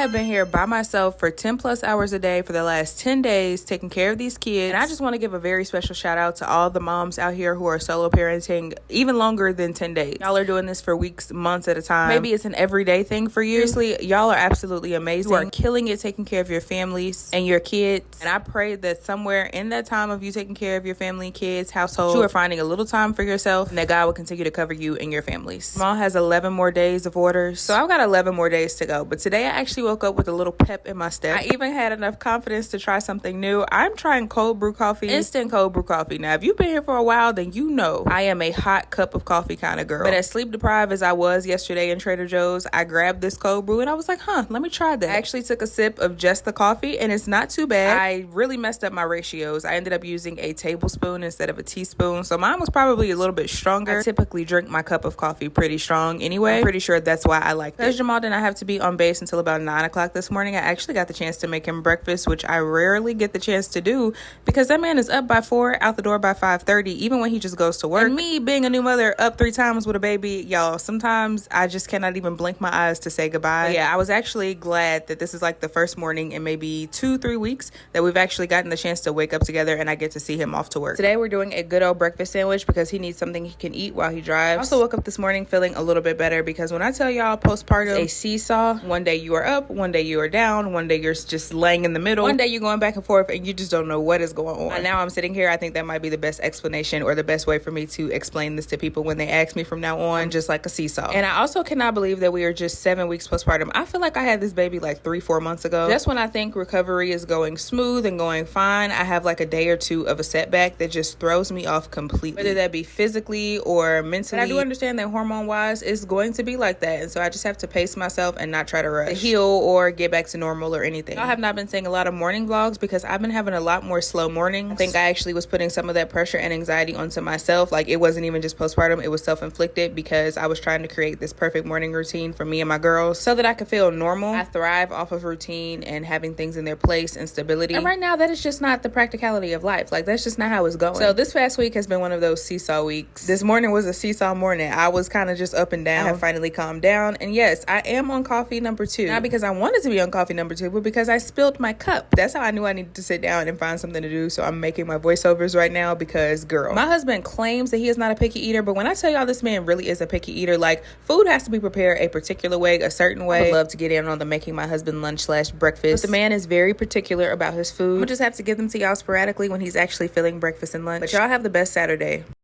have been here by myself for 10 plus hours a day for the last 10 days taking care of these kids. And I just want to give a very special shout out to all the moms out here who are solo parenting even longer than 10 days. Y'all are doing this for weeks, months at a time. Maybe it's an everyday thing for you. Seriously, y'all are absolutely amazing. You are killing it taking care of your families and your kids. And I pray that somewhere in that time of you taking care of your family, kids, household, you are finding a little time for yourself and that God will continue to cover you and your families. Mom has 11 more days of orders. So I've got 11 more days to go. But today I actually woke up with a little pep in my step. I even had enough confidence to try something new. I'm trying cold brew coffee, instant cold brew coffee. Now, if you've been here for a while, then you know I am a hot cup of coffee kind of girl. But as sleep deprived as I was yesterday in Trader Joe's, I grabbed this cold brew and I was like, let me try that. I actually took a sip of just the coffee and it's not too bad. I really messed up my ratios. I ended up using a tablespoon instead of a teaspoon. So mine was probably a little bit stronger. I typically drink my cup of coffee pretty strong anyway. I'm pretty sure that's why I like it. Because Jamal did not have to be on base until about 9 o'clock this morning, I actually got the chance to make him breakfast, which I rarely get the chance to do because that man is up by 4, out the door by 5:30, even when he just goes to work. And me being a new mother up 3 times with a baby, y'all, sometimes I just cannot even blink my eyes to say goodbye. But yeah, I was actually glad that this is like the first morning in maybe 2-3 weeks that we've actually gotten the chance to wake up together and I get to see him off to work. Today we're doing a good old breakfast sandwich because he needs something he can eat while he drives. I also woke up this morning feeling a little bit better because when I tell y'all postpartum is a seesaw, one day you are up, one day you are down, one day you're just laying in the middle, one day you're going back and forth and you just don't know what is going on. And now I'm sitting here, I think that might be the best explanation or the best way for me to explain this to people when they ask me from now on, just like a seesaw. And I also cannot believe that we are just 7 weeks postpartum. I feel like I had this baby like 3-4 months ago. Just when I think recovery is going smooth and going fine, I have like a day or two of a setback that just throws me off completely, whether that be physically or mentally. But I do understand that hormone wise it's going to be like that, and so I just have to pace myself and not try to rush to heal or get back to normal or anything. I have not been seeing a lot of morning vlogs because I've been having a lot more slow mornings. I think I actually was putting some of that pressure and anxiety onto myself. Like it wasn't even just postpartum, it was self-inflicted because I was trying to create this perfect morning routine for me and my girls so that I could feel normal. I thrive off of routine and having things in their place and stability. And right now that is just not the practicality of life. Like that's just not how it's going. So this past week has been one of those seesaw weeks. This morning was a seesaw morning. I was kind of just up and down. I have finally calmed down. And yes, I am on coffee number 2. Not because I wanted to be on coffee number 2, but because I spilled my cup. That's how I knew I needed to sit down and find something to do. So I'm making my voiceovers right now because girl, my husband claims that he is not a picky eater, but when I tell y'all this man really is a picky eater, like food has to be prepared a particular way, a certain way. I would love to get in on the making my husband lunch/breakfast. But the man is very particular about his food. We'll just have to give them to y'all sporadically when he's actually filling breakfast and lunch. But y'all have the best Saturday.